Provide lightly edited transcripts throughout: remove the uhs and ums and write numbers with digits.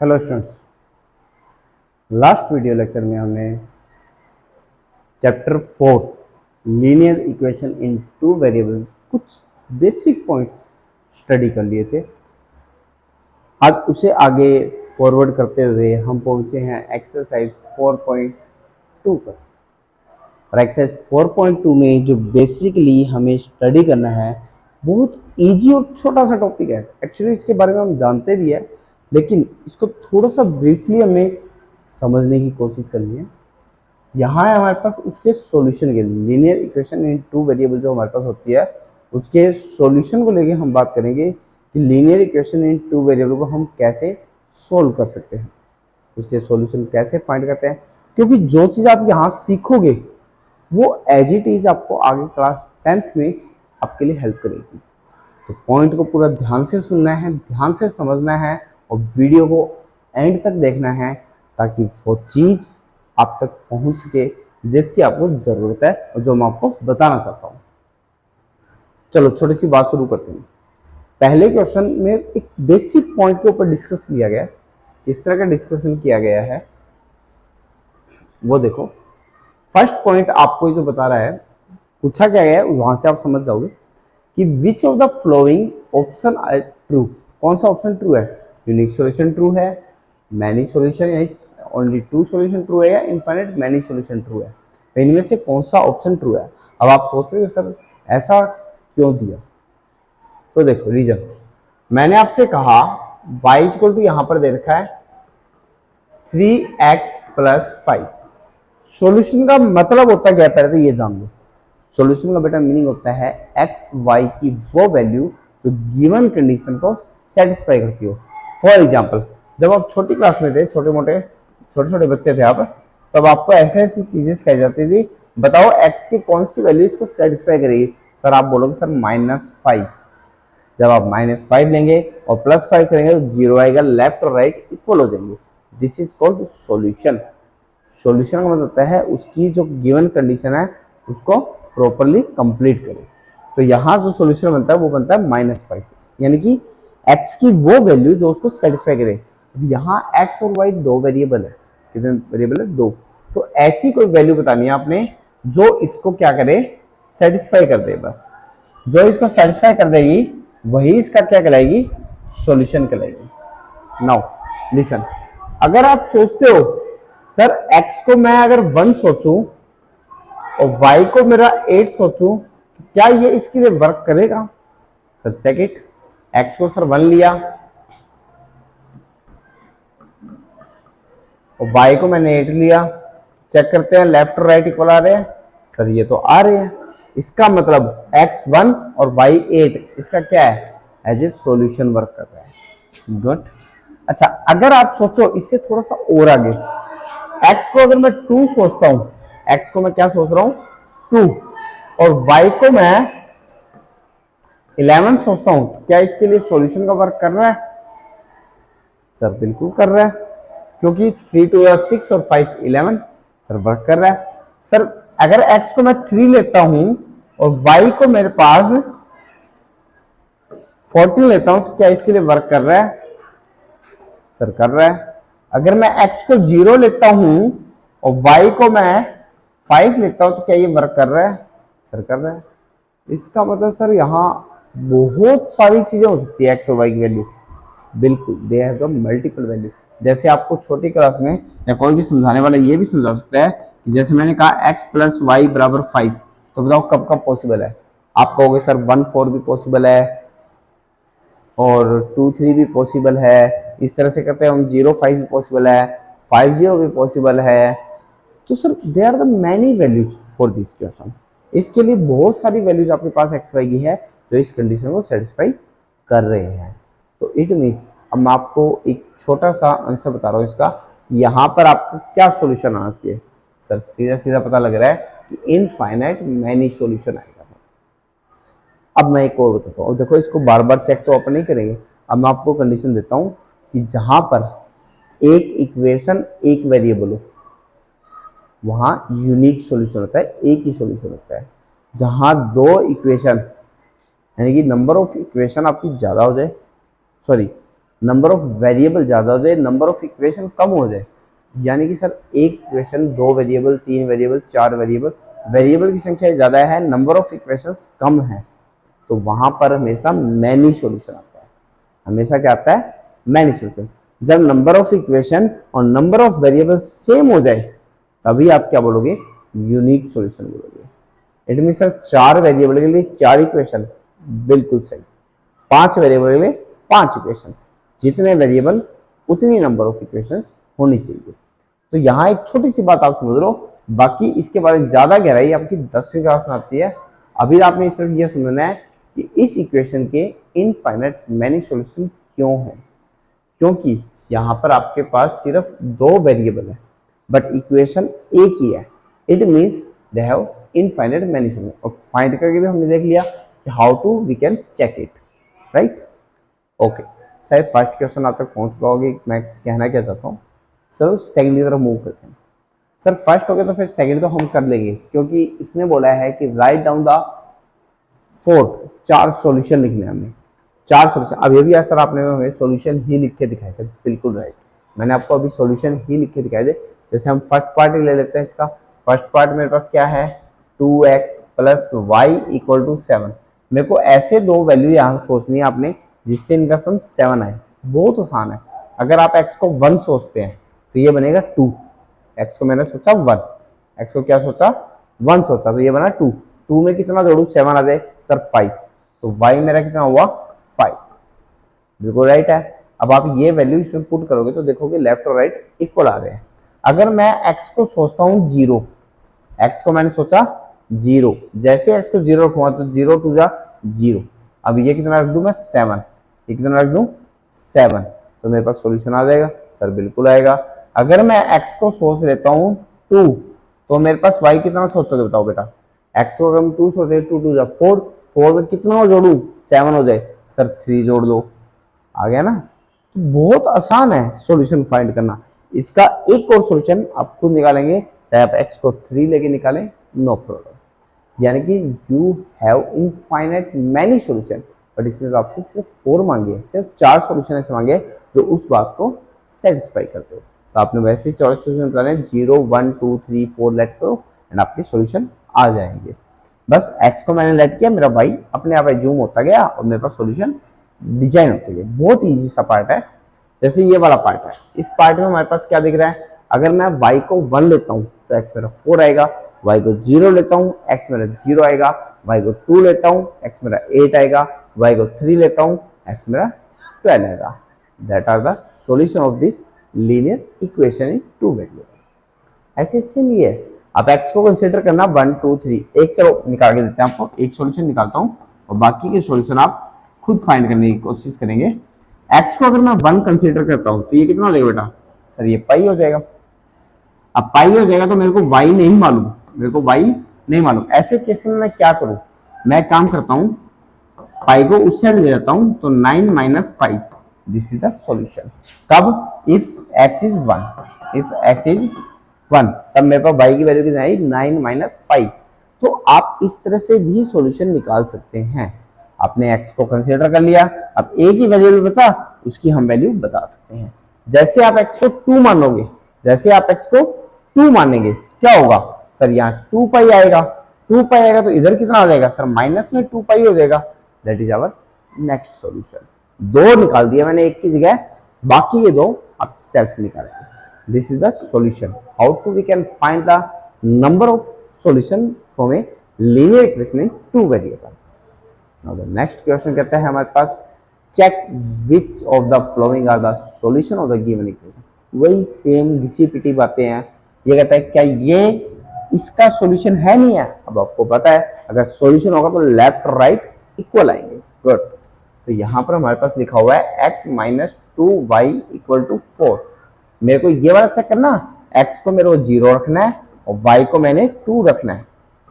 Hello students, last video lecture में हमने chapter 4 linear equation इन two variable कुछ basic points study कर लिए थे। आज उसे आगे फॉरवर्ड करते हुए हम पहुंचे हैं एक्सरसाइज 4.2 पर। और एक्सरसाइज 4.2 में जो बेसिकली हमें स्टडी करना है बहुत इजी और छोटा सा टॉपिक है। एक्चुअली इसके बारे में हम जानते भी है, लेकिन इसको थोड़ा सा ब्रीफली हमें समझने की कोशिश करनी है। यहाँ है हमारे पास उसके सॉल्यूशन के लीनियर इक्वेशन इन टू वेरिएबल जो हमारे पास होती है उसके सॉल्यूशन को लेके हम बात करेंगे कि लीनियर इक्वेशन इन टू वेरिएबल को हम कैसे सोल्व कर सकते हैं, उसके सॉल्यूशन कैसे फाइंड करते हैं। क्योंकि जो चीज़ आप यहाँ सीखोगे वो एज इट इज आपको आगे क्लास 10th में आपके लिए हेल्प करेगी। तो पॉइंट को पूरा ध्यान से सुनना है, ध्यान से समझना है और वीडियो को एंड तक देखना है ताकि वो चीज़ आप तक पहुंच सके जिसकी आपको ज़रूरत है और जो मैं आपको बताना चाहता हूँ। चलो छोटी सी बात शुरू करते हैं। पहले क्वेश्चन में एक बेसिक पॉइंट के ऊपर डिस्कस किया गया। इस तरह का डिस्कशन किया गया है वो देखो। फर्स्ट पॉइंट आपको जो बता रहा है, पूछा क्या गया है वहां से आप समझ जाओगे कि which of the following option are true. कौन सा ऑप्शन ट्रू है? यूनिक सॉल्यूशन ट्रू है, मैनी सॉल्यूशन या ओनली टू सॉल्यूशन ट्रू है, या इनफाइनाइट मैनी सॉल्यूशन ट्रू है। तो इनमें से कौन सा ऑप्शन ट्रू है? अब आप सोच रहे हो सर ऐसा क्यों दिया? तो देखो रीजन, मैंने आपसे कहा y इक्वल टू यहां पर दे रखा है 3x + 5। सॉल्यूशन का मतलब होता है क्या? पहले तो ये जान लो। सॉल्यूशन का बेटा मीनिंग होता है एक्स वाई की वो वैल्यू जो गिवन कंडीशन को सेटिस्फाई करती हो। फॉर एग्जांपल, जब आप छोटी क्लास में थे, छोटे छोटे बच्चे थे आप, तब आपको ऐसे ऐसी चीजें सिखाई जाती थी, बताओ एक्स की कौन सी वैल्यू इसको सेटिस्फाई करेगी। सर आप बोलोगे सर -5। जब आप -5 लेंगे और +5 करेंगे तो 0 आएगा, लेफ्ट और राइट इक्वल हो जाएंगे। This is called solution. Solution का मतलब होता है उसकी जो गिवन कंडीशन है उसको प्रॉपरली कंप्लीट करें। तो यहाँ जो सॉल्यूशन बनता है वो बनता है -5, यानी कि x की वो वैल्यू जो उसको सेटिस्फाई करे। अब यहाँ x और y दो वेरिएबल है। कितने वेरिएबल है? दो। तो ऐसी कोई वैल्यू बतानी है आपने जो इसको क्या करे, सेटिस्फाई कर दे। बस जो इसको सेटिस्फाई कर देगी वही इसका क्या कहलाएगी? सॉल्यूशन कहलाएगी। नाउ लिसन, अगर आप सोचते हो सर x को मैं अगर 1 सोचूं और y को मेरा 8 सोचूं, क्या ये इसके लिए वर्क करेगा? Sir check it. x को सर 1 लिया और y को मैंने 8 लिया। चेक करते हैं लेफ्ट और राइट इक्वल आ रहे हैं। सर ये तो आ रहे हैं। इसका मतलब x 1 और y 8 इसका क्या है? एज ए सॉल्यूशन वर्क कर रहा है। गुड। अच्छा, अगर आप सोचो इससे थोड़ा सा और आगे, x को अगर मैं 2 सोचता हूं, x को मैं क्या सोच रहा हूं? 2, और y को मैं 11 सोचता हूं, क्या इसके लिए सॉल्यूशन का वर्क कर रहा है? सर बिल्कुल कर रहा है, क्योंकि 3 2 6 और 5 11। सर वर्क कर रहा है। सर अगर x को मैं 3 लेता हूं और y को मेरे पास 14 लेता हूं, तो क्या इसके लिए वर्क कर रहा है? सर कर रहा है। अगर मैं x को 0 लेता हूं और y को मैं 5 लेता हूं, तो क्या ये वर्क कर रहा है? सर कर रहा है। इसका मतलब सर यहाँ बहुत सारी चीजें हो सकती है x और y की वैल्यू। बिल्कुल, they have the multiple value. जैसे आपको छोटी क्लास में या कोई भी समझाने वाला ये भी समझा सकता है कि जैसे मैंने कहा x + y = 5, तो बताओ कब कब पॉसिबल है? आप कहोगे सर 1 4 भी पॉसिबल है और 2 3 भी पॉसिबल है। इस तरह से कहते हैं हम 0 5 भी पॉसिबल है, 5 0 भी पॉसिबल है। तो sir they are the many values for this question. इसके लिए बहुत सारी वैल्यूज आपके पास एक्स वाई की है जो इस कंडीशन को सेटिस्फाई कर रहे हैं। तो इट मीन्स अब मैं आपको एक छोटा सा आंसर बता रहा हूँ इसका, यहाँ पर आपको क्या सॉल्यूशन आना चाहिए। सर सीधा सीधा पता लग रहा है कि इनफाइनाइट मैनी सॉल्यूशन आएगा सर। अब मैं एक और बताता हूँ, देखो इसको बार बार चेक तो अपन नहीं करेंगे। अब मैं आपको कंडीशन देता हूँ कि जहां पर एक इक्वेशन एक वेरिएबल हो वहां यूनिक सॉल्यूशन होता है, एक ही सॉल्यूशन होता है। जहां दो इक्वेशन यानी कि नंबर ऑफ इक्वेशन आपकी ज्यादा हो जाए, सॉरी नंबर ऑफ वेरिएबल ज़्यादा हो जाए, नंबर ऑफ इक्वेशन कम हो जाए, यानी कि सर एक equation 2 variable, 3 variable, 4 variable, variable की संख्या ज़्यादा है, नंबर ऑफ इक्वेशंस कम है, तो वहां पर हमेशा मैनी सॉल्यूशन आता है। हमेशा क्या आता है? Many solution. जब नंबर ऑफ इक्वेशन और नंबर ऑफ वेरिएबल सेम हो जाए तभी आप क्या बोलोगे? यूनिक सॉल्यूशन बोलोगे। इट मीन सर 4 वेरिएबल के लिए 4 इक्वेशन, बिल्कुल सही। 5 वेरिएबल के लिए 5 इक्वेशन, जितने वेरिएबल उतनी नंबर ऑफ इक्वेशंस होनी चाहिए। तो यहाँ एक छोटी सी बात आप समझ लो, बाकी इसके बारे में ज्यादा गहराई आपकी 10वीं क्लास में आती है। अभी आपने सिर्फ ये समझना है कि इस इक्वेशन के इनफाइनाइट मैनी सॉल्यूशन क्यों है, क्योंकि यहाँ पर आपके पास सिर्फ 2 वेरिएबल है बट इक्वेशन एक ही है। It means they have infinite many solution. और फाइंड करके भी हमने देख लिया कि how to we can check it, right? Okay, शायद फर्स्ट क्वेश्चन आप तक पहुंच पाओगे। मैं कहना क्या चाहता हूँ, सर सेकंड की तरफ मूव करते हैं। सर फर्स्ट हो गया तो फिर सेकंड तो हम कर लेंगे, क्योंकि इसने बोला है कि राइट डाउन द 4 सॉल्यूशन लिखने हैं हमें, 4 सॉल्यूशन। अब ये भी सर आपने हमें सॉल्यूशन ही लिख के दिखाए थे, बिल्कुल राइट। मैंने आपको अभी सॉल्यूशन ही लिख के दिखाए थे। जैसे हम फर्स्ट पार्ट ही ले लेते हैं इसका। फर्स्ट पार्ट मेरे पास क्या है? 2x plus Y equal to 7। मेरे को ऐसे 2 वैल्यू यहाँ सोचनी है आपने जिससे इनका सम 7 आए। बहुत आसान है। अगर आप x को 1 सोचते हैं तो ये बनेगा 2। x को मैंने सोचा 1, x को क्या सोचा? 1 सोचा, तो ये बना 2। 2 में कितना जोड़ू? 7 आ जाए सर 5, तो y मेरा कितना हुआ? 5। बिल्कुल राइट है। अब आप ये वैल्यू इसमें पुट करोगे तो देखोगे लेफ्ट और राइट इक्वल आ रहे हैं। अगर मैं x को सोचता हूँ 0, x को मैंने सोचा 0, जैसे x को 0 रखूंगा तो 0 2 जा 0। अब ये कितना रख दूं मैं? 7। ये कितना रख दूं? 7, तो मेरे पास सॉल्यूशन आ जाएगा सर, बिल्कुल आएगा। अगर मैं x को सोच लेता हूँ 2, तो मेरे पास y कितना सोचोगे बताओ बेटा? x को अगर हम 2 सोचे, 2 2 जा 4, 4 में कितना जोड़ू? 7 हो जाए सर, 3 जोड़ दो, आ गया ना। तो बहुत आसान है सॉल्यूशन फाइंड करना। इसका एक और सॉल्यूशन आप खुद निकालेंगे, चाहे आप x को 3 लेके निकालें, नो प्रॉब्लम। यानी कि you have infinite many solution, but इसने तो आपसे सिर्फ 4 मांगे हैं, सिर्फ 4 सॉल्यूशन ऐसे मांगे जो उस बात को सेटिस्फाई करते हो। तो आपने वैसे ही 4 सॉल्यूशन बताने, 0 1 2 3 4 लेट करो एंड आपके सॉल्यूशन आ जाएंगे। बस x को मैंने लेट किया, मेरा y अपने आप जूम होता गया और मेरे पास सॉल्यूशन डिजाइन होते गए। बहुत इजी सा पार्ट है। जैसे ये वाला पार्ट है, इस पार्ट में हमारे पास क्या दिख रहा है? अगर मैं y को 1 लेता हूँ तो x मेरा 4 आएगा, y को 0 लेता हूँ x मेरा 0 आएगा, y को 2 लेता हूँ x मेरा 8 आएगा, y को 3 लेता हूँ x मेरा 12 आएगा। That are the solution of this linear equation in 2 variable. ऐसे सेम ये है। आप x को कंसीडर करना 1 2 3, एक चलो निकाल के देते हैं आपको। एक सॉल्यूशन निकालता हूँ और बाकी के सॉल्यूशन आप खुद फाइंड करने की कोशिश करेंगे। x को अगर मैं 1 कंसीडर करता हूँ तो ये कितना हो जाएगा बेटा? सर ये पाई हो जाएगा। अब पाई हो जाएगा तो मेरे को y नहीं मालूम, मेरे को y नहीं मालूम। ऐसे केस में मैं क्या करूं? मैं काम करता हूं, पाई को उस साइड ले जाता हूं, तो 9 minus pi, this is the solution. कब? If x is 1, if x is 1, तब मेरे पास y की वैल्यू कितनी आई? 9 माइनस पाई। तो आप इस तरह से भी सॉल्यूशन निकाल सकते हैं। आपने x को कंसीडर कर लिया, अब एक ही वैल्यू बचा, उसकी हम वैल्यू बता सकते हैं। जैसे आप x को 2 मानोगे, जैसे आप x को 2 मानेंगे, क्या होगा सर? यहाँ 2 पाई आएगा, 2 पाई आएगा तो इधर कितना आ जाएगा सर? माइनस में 2 पाई हो जाएगा। That is our next solution. 2 निकाल दिया मैंने एक की जगह, बाकी ये 2 आप सेल्फ निकालेंगे। This is the solution. How to we can find the number of solution from a linear equation in 2 variable. Now the next question कहता है हमारे पास, check which of the following are the solution of the given equation. वही same घिसी पिटी बातें हैं। ये कहता है क्या ये इसका सॉल्यूशन है? नहीं है। अब आपको पता है अगर सॉल्यूशन होगा तो लेफ्ट और राइट इक्वल आएंगे। गुड। तो यहाँ पर हमारे पास लिखा हुआ है x minus 2y equal to 4। मेरे को ये वाला चेक करना, x को मेरे को 0 रखना है और y को मैंने 2 रखना है।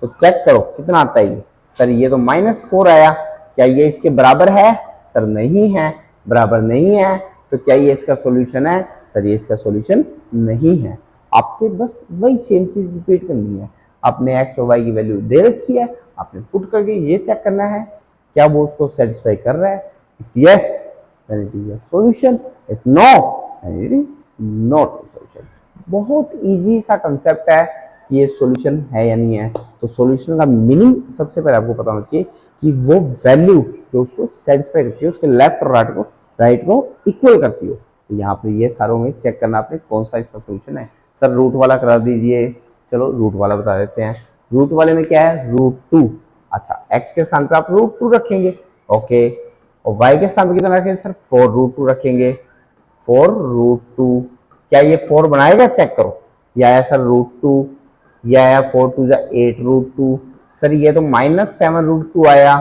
तो चेक करो कितना आता है ये। सर ये तो -4 आया, क्या ये इसके बराबर है? सर नहीं है, बराबर नहीं है। तो क्या ये इसका सॉल्यूशन है? सर ये इसका सॉल्यूशन नहीं है। आपके बस वही सेम चीज रिपीट करनी है। आपने x और y की वैल्यू दे रखी है, आपने पुट करके ये चेक करना है क्या वो उसको सेटिस्फाई कर रहा है। If yes then it is a solution. If no, then it is not a solution. बहुत इजी सा कंसेप्ट है कि ये सॉल्यूशन है या नहीं है। तो सॉल्यूशन का मीनिंग सबसे पहले आपको पता होना चाहिए कि वो वैल्यू जो उसको सेटिस्फाई करती है, उसके लेफ्ट और राइट को इक्वल करती हो। तो यहाँ पे ये सारों में चेक करना आपने कौन सा इसका सॉल्यूशन है। सर रूट वाला करा दीजिए, चलो रूट वाला बता देते हैं। रूट वाले में क्या है, √2। अच्छा, x के स्थान पे आप √2 रखेंगे, ओके। और y के स्थान पे कितना रखेंगे सर, 4√2 रखेंगे। 4√2, क्या ये 4 बनाएगा, चेक करो। या आया सर √2, या आया 4 2 8√2। सर ये तो -7√2 आया,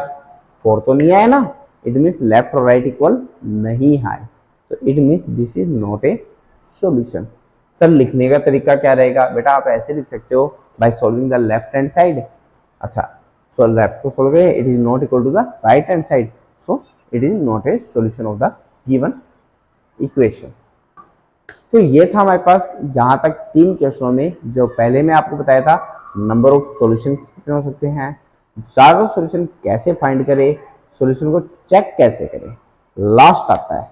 4 तो नहीं आया ना। इट मीन्स लेफ्ट और राइट इक्वल नहीं है, तो it means this is not a solution. Sir लिखने का तरीका क्या रहेगा बेटा, आप ऐसे लिख सकते हो by solving the left hand side. अच्छा, सो लेफ्ट को सॉल्व करें, it is not equal to the right hand side, so it is not a solution of the given equation. तो ये था हमारे पास यहाँ तक 3 क्वेश्चनों में। जो पहले मैं आपको बताया था नंबर ऑफ सॉल्यूशन कितने हो सकते हैं, चारों सॉल्यूशन कैसे फाइंड करें, सॉल्यूशन को चेक कैसे करें। लास्ट आता है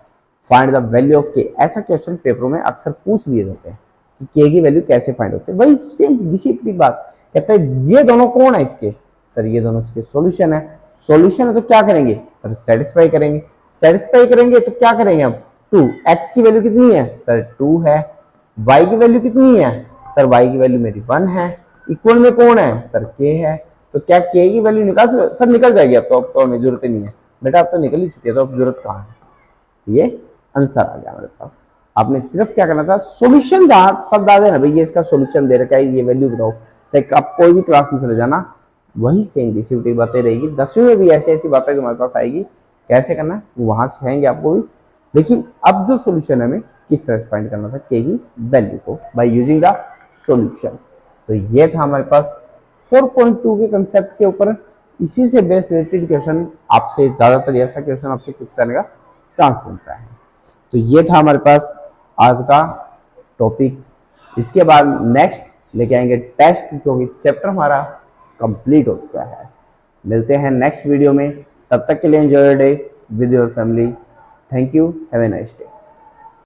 फाइंड द वैल्यू ऑफ के। ऐसा क्वेश्चन पेपरों में अक्सर पूछ लिए जाते हैं कि के की वैल्यू कैसे फाइंड होती है। वही सेम घिसी बात, कहता है ये दोनों कौन है इसके, सर ये दोनों इसके सॉल्यूशन है। सॉल्यूशन है तो क्या करेंगे सर, सेटिस्फाई करेंगे। सेटिस्फाई करेंगे तो क्या करेंगे हम, 2। x की वैल्यू कितनी है सर, 2 है। y की वैल्यू कितनी है सर, y की वैल्यू मेरी 1 है। इक्वल में कौन है सर, k है। तो क्या k की वैल्यू निकाल सकते सर, निकल जाएगी। अब तो हमें जरूरत ही नहीं है बेटा, अब तो निकल ही चुकी है, तो अब जरूरत कहाँ है। ये आंसर आ गया हमारे पास। आपने सिर्फ क्या करना था, सॉल्यूशन जहां शब्द आ देना, भाई ये इसका सॉल्यूशन दे रखा है, ये वैल्यू बताओ। चाहे आप कोई भी क्लास में चले जाना, वही सेम डिस्ट्रीब्यूटिव बातें रहेगी। 10वीं में भी ऐसी ऐसी बातें हमारे पास आएगी, कैसे करना है वहां सिखाएंगे आपको भी। लेकिन अब जो सॉल्यूशन है, हमें किस तरह से फाइंड करना था के की वैल्यू को बाय यूजिंग द सॉल्यूशन। तो ये था हमारे पास 4.2 के कंसेप्ट के ऊपर। इसी से बेस्ड रिलेटेड क्वेश्चन आपसे ज्यादातर ऐसा क्वेश्चन आपसे पूछा जाने का चांस बनता है। तो ये था हमारे पास आज का टॉपिक। इसके बाद नेक्स्ट लेके आएंगे टेस्ट, क्योंकि चैप्टर हमारा कंप्लीट हो चुका है। मिलते हैं नेक्स्ट वीडियो में, तब तक के लिए enjoy your day with your family. Thank you, have a nice day.